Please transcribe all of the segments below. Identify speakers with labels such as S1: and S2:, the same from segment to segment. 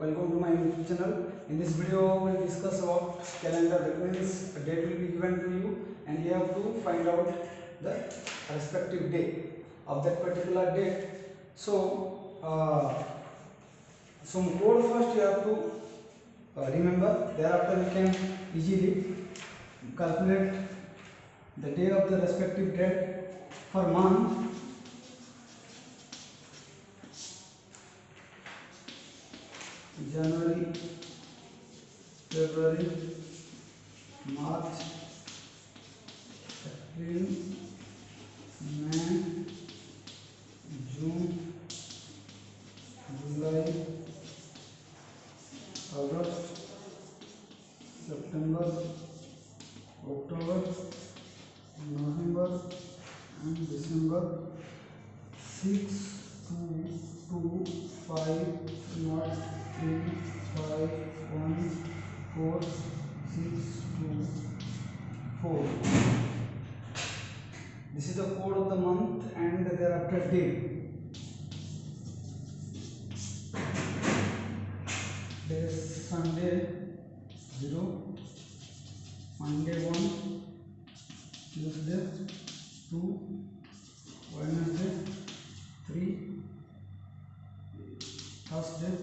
S1: Welcome to my YouTube channel. In this video, we will discuss about calendar. That means a date will be given to you, and you have to find out the respective day of that particular date. So, some code first you have to remember. Thereafter, you can easily calculate the day of the respective date for month. January, February, March, April, May, June, July, August, September, October, November and December. 6, 2, 2, 5, 0, 3, 5, 1, 4, 6, 2, 4. This is the code of the month and thereafter day. There is Sunday 0, Monday 1, Tuesday 2, Wednesday 3, Thursday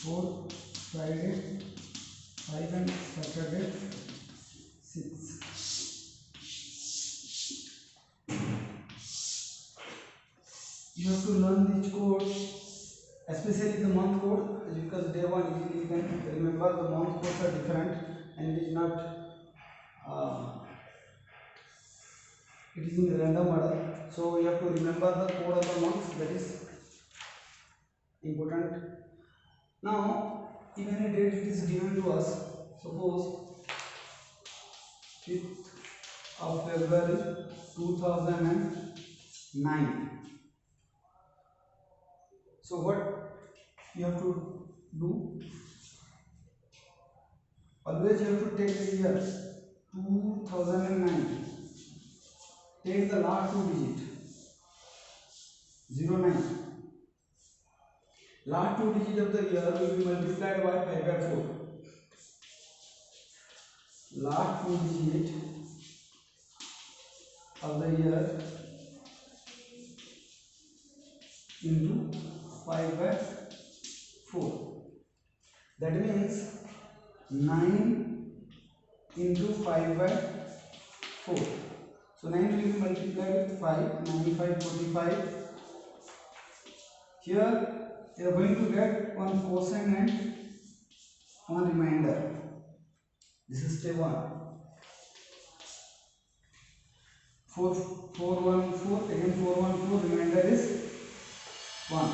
S1: 4, Friday 5 and Saturday 6. You have to learn these codes, especially the month code, because day one easily you can remember. The month codes are different and it is not it is in random order. So you have to remember the code of the months. That is important. Now, if any date is given to us, suppose 5th of February 2009. So what you have to do? Always you have to take the year 2009. Take the last two digits 09. Last two digits of the year will be multiplied by 5/4. Last two digits of the year into 5/4. That means 9 into 5/4. So 9 will be multiplied with 5. 9 5 45. Here you are going to get one quotient and one remainder. This is step 1. 4 4 1 4. Again 4 1 4. Remainder is 1.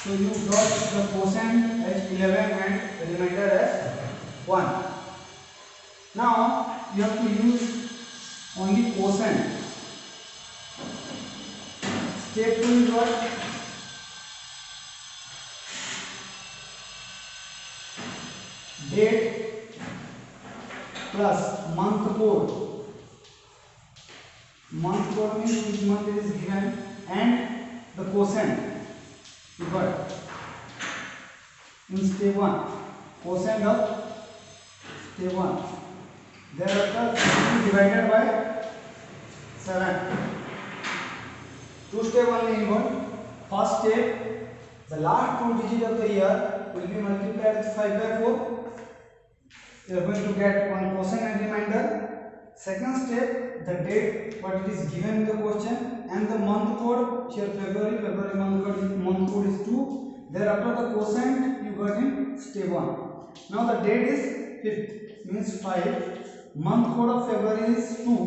S1: So you got the quotient as 11 and the remainder as 1. Now you have to use only quotient. Step 2 is what? Date plus month code. Month code means which month it is given and the quotient you got in step 1. Quotient of step 1. Thereafter divided by 7. Two steps only involved. First step, the last two digits of the year will be multiplied with 5/4. You are going to get one quotient and remainder. Second step, the date what it is given in the question and the month code. Here February month code is 2. Thereafter the quotient you got in step 1. Now the date is 5th means 5. Month code of February is 2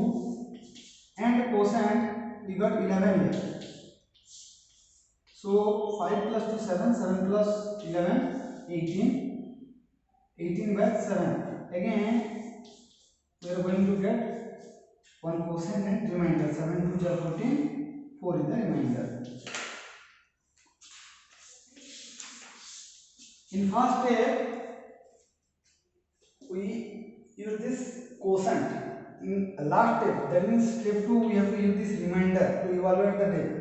S1: and the quotient we got 11 here. So 5 plus 2 7, 7 plus 11 18, 18/7. Again we are going to get one quotient and remainder. 7 2 are 14, 4 is the remainder. In first step we use this quotient. In last step, that means step 2, we have to use this remainder to evaluate the date.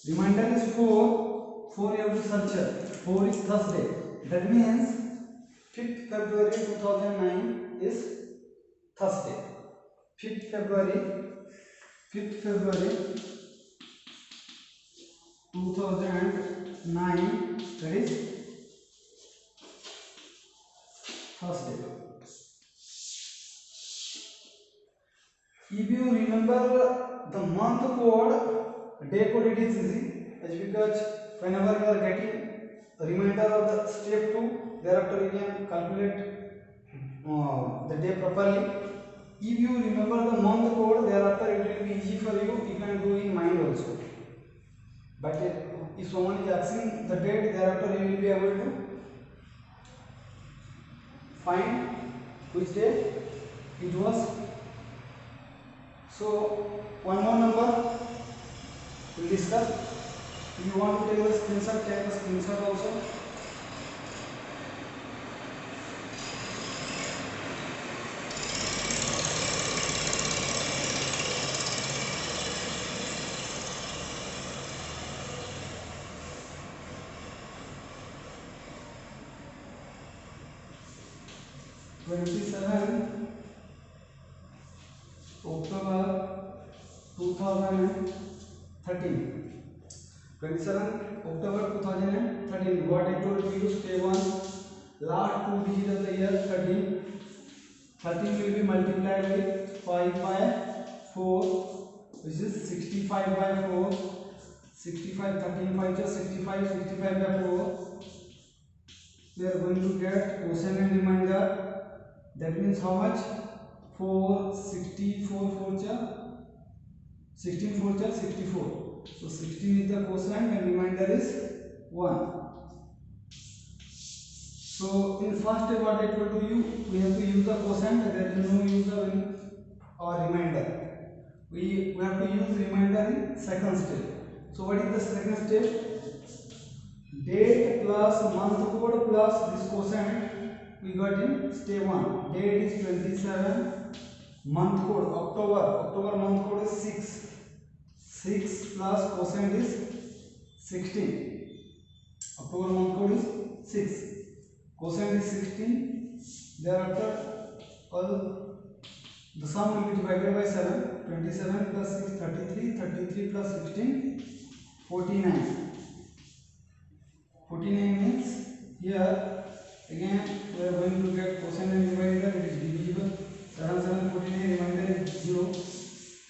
S1: Remainder is 4. 4 you have to search here. 4 is Thursday. That means 5th February 2009 is Thursday. 5th February 2009, that is Thursday. If you remember the month code, day code, it is easy. As because whenever you are getting a reminder of the step 2, thereafter you can calculate the day properly. If you remember the month code, thereafter it will be easy for you. You can do in mind also. But if someone is asking the date, thereafter you will be able to find which day it was. So one more number we'll discuss. If you want to take the screenshot, take the screenshot also. October 2013. 27 October 2013. What I told you, step 1, last 2 digits of the year 13. 13 will be multiplied with 5 by 4, which is 65 by 4. 65, 13 5 just 65, 65 by 4. We are going to get quotient and remainder. That means how much? 4, 64, 4 16, 4 64. So 16 is the quotient and remainder is 1. So in first step what I told you, we have to use the quotient. There is no use of or remainder. We have to use remainder in second step. So what is the second step? Date plus month code plus this quotient we got in step 1. Date is 27. Month code October month code is 6. 6 plus quotient is 16. October month code is 6. Quotient is 16. Thereafter all the sum will be divided by 7. 27 plus 6 33. 33 plus 16 49. 49 means here again we are going to get quotient and remainder. It is divisible. 7 7 49, remainder is 0.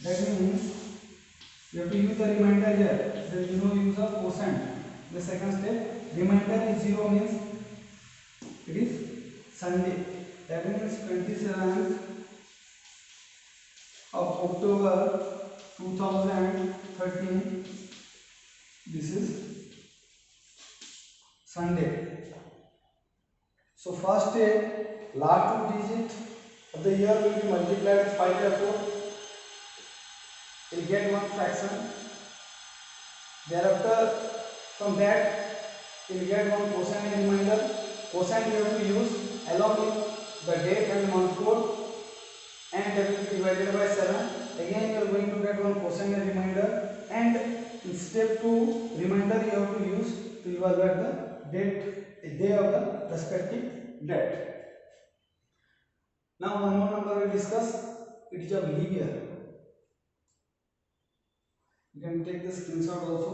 S1: That means you have to use the remainder here. There is no use of quotient. The second step, remainder is 0 means it is Sunday. That means 27th of October 2013. This is Sunday. So first step, last 2 digits of the year will be multiplied with 5 by 4. You will get one fraction. Thereafter, from that, you will get one quotient and remainder. Quotient you have to use along with the date and month code, and that will be divided by 7. Again, you are going to get one quotient and remainder. And in step 2, remainder you have to use to evaluate the day of the respective date. Now one more number we will discuss. It is of leap year. You can take the screenshot also.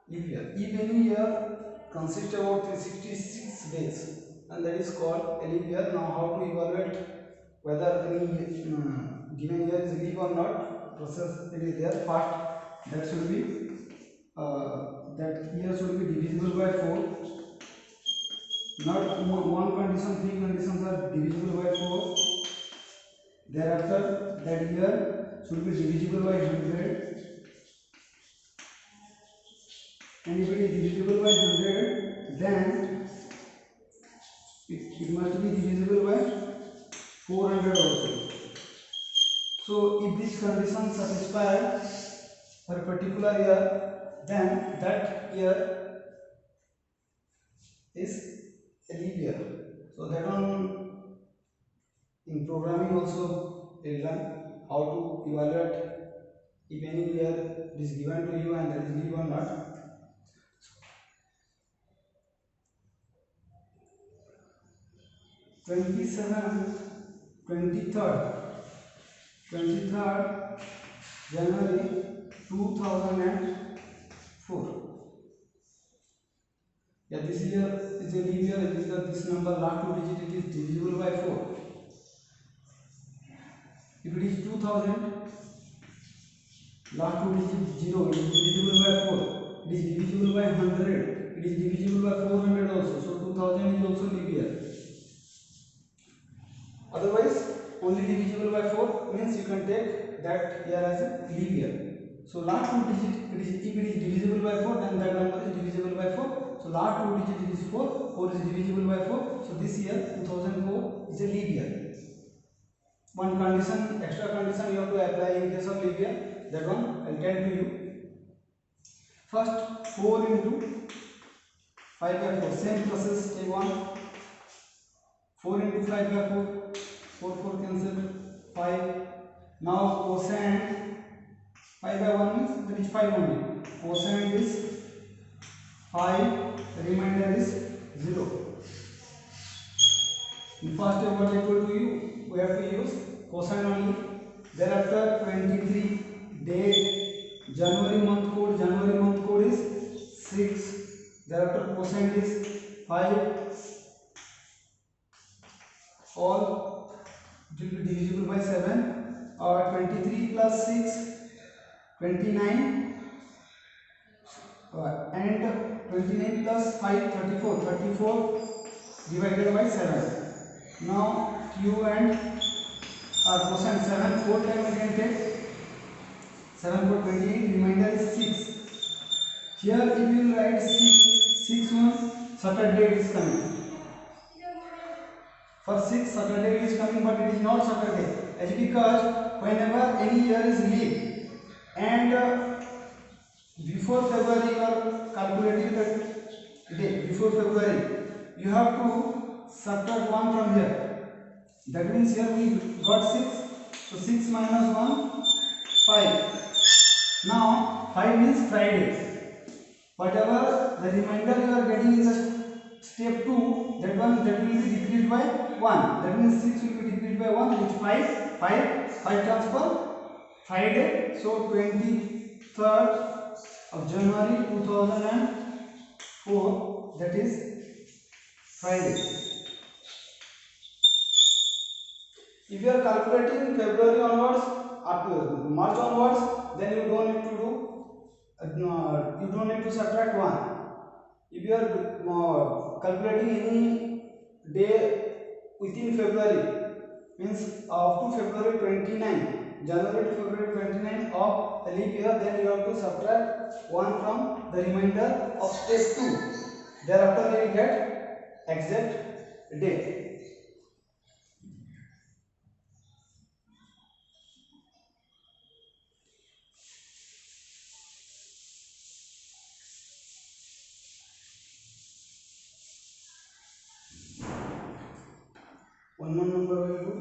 S1: Leap year. If any year consists about 366 days, and that is called a leap year. Now how to evaluate whether any given year is leap or not? Process it is there. First, that should be that year should be divisible by 4. Not one condition, 3 conditions are divisible by 4. Thereafter, that year should be divisible by 100. And if it is divisible by 100, then must be divisible by 400 also. So if this condition satisfied for a particular year, then that year is a leap year. So that one in programming also will learn how to evaluate if any year is given to you and that is leap or not. 23rd January 2004. Yeah, this year is a leap year. This number last two digit it is divisible by 4. If it is 2000, last two digit 0, it is divisible by 4. It is divisible by 100. It is divisible by 400 also. So 2000 is also leap year. Otherwise, only divisible by 4 means you can take that year as a leap year. So last two digit, if it is divisible by 4, then that number is divisible by 4. So last two digit is 4. 4 is divisible by 4. So this year 2004 is a leap year. One condition, extra condition you have to apply in case of leap year. That one I will tell to you. First, 4 into 5 by 4. Same process. Step 1. 4 into 5 by 4. 4 cancel. 5. Now cosine 5 by 1 means that is 5 only. Cosine is 5. The remainder is 0. In first step what I told to you, we have to use cosine only. Thereafter 23 date, January month code is 6. Thereafter cosine is 5. All it will be divisible by 7. 23 plus 6, 29, and 29 plus 5, 34. 34 divided by 7. Now q and cosine 7 4 times again take 7 for 28, remainder is 6. Here if you write 6 on Saturday is coming. For 6 Saturday is coming, but it is not Saturday. As because whenever any year is leap and before February you are calculating the date before February, you have to subtract 1 from here. That means here we got 6. So 6 minus 1, 5. Now 5 means Friday. Whatever the remainder you are getting in the step 2, that will be decreased by 1. That means 6 will be decreased by 1, which 5 transfer Friday. So 23rd of January 2004, that is Friday. If you are calculating February onwards, March onwards, then you don't need to do. You don't need to subtract 1. If you are calculating any day within February, means up to February 29, January to February 29 of a leap year, then you have to subtract 1 from the remainder of step 2. Thereafter you will get exact date. One more number will do.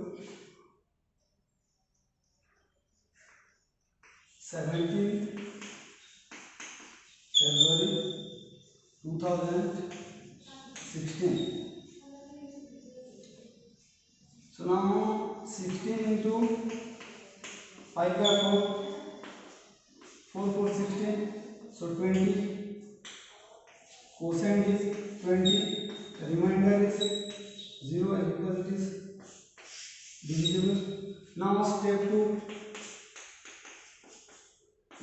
S1: 17th February 2016. So now 16 into 5 by 4, 4 16. So 20. Cosine is 20. The remainder is 0 because it is divisible. Now step 2.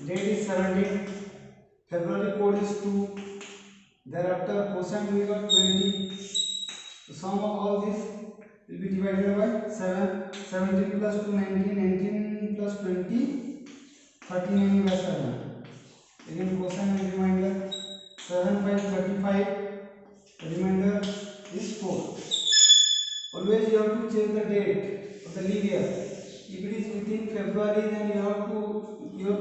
S1: Date is 17. February code is 2. Thereafter cosine we got 20. The sum of all this will be divided by 7. 17 plus 2 19. 19 plus 20 39 by 7. Again cosine and remainder 7 by 35. The remainder is 4. always you have to check the date of the leap year. If it is within February, then you have to your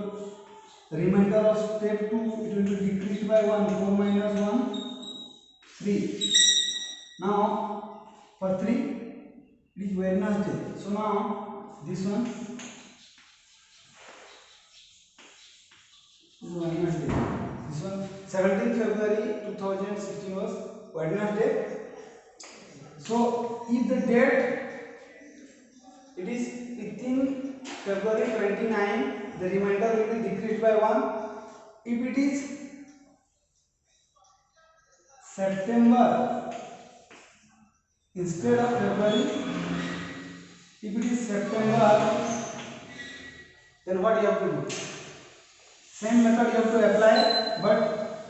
S1: remainder of step 2 it will be decreased by 1. 4 minus 1 3. Now for 3 it is Wednesday, so now this one is Wednesday. This one 17th February 2016 was Wednesday. So if the date it is within February 29, the remainder will be decreased by 1. If it is September instead of February, if it is September, then what you have to do? Same method you have to apply, but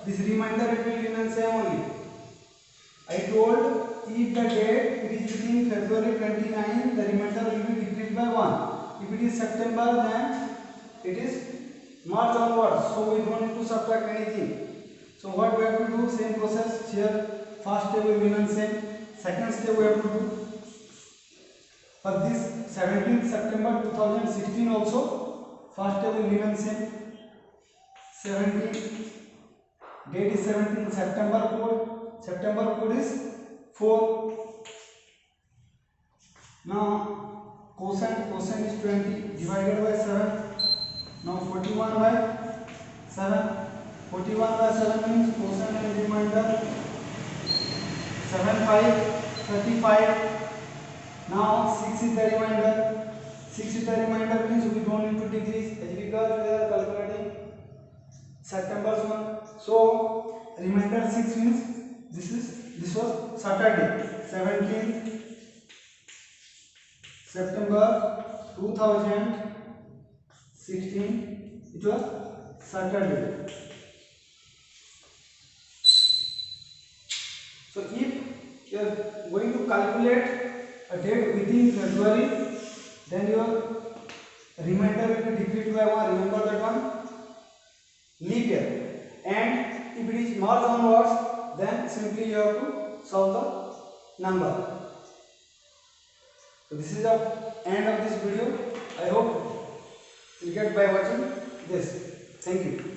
S1: this remainder it will remain same only. I told if the date it is within February 29, the remainder will be decreased by 1. If it is September, then it is March onwards, so we don't need to subtract anything. So what we have to do? Same process here. First step will remain same. Second step we have to do for this 17th September 2016 also. First step will remain same. 17 date is 17 September code. September code is 4. Now quotient is 20 divided by 7. Now 41 by 7. 41 by 7 means quotient and remainder 7 5 35. Now 6 is the remainder. 6 is the remainder means we don't need to decrease because we are calculating September's one. So remainder 6 means this was Saturday 17th September 2016. It was Saturday. So if you are going to calculate a date within February, then your remainder will be decreased by 1. Remember that one, leap year. And if it is March onwards, then simply you have to solve the number. So this is the end of this video. I hope you get by watching this. Thank you.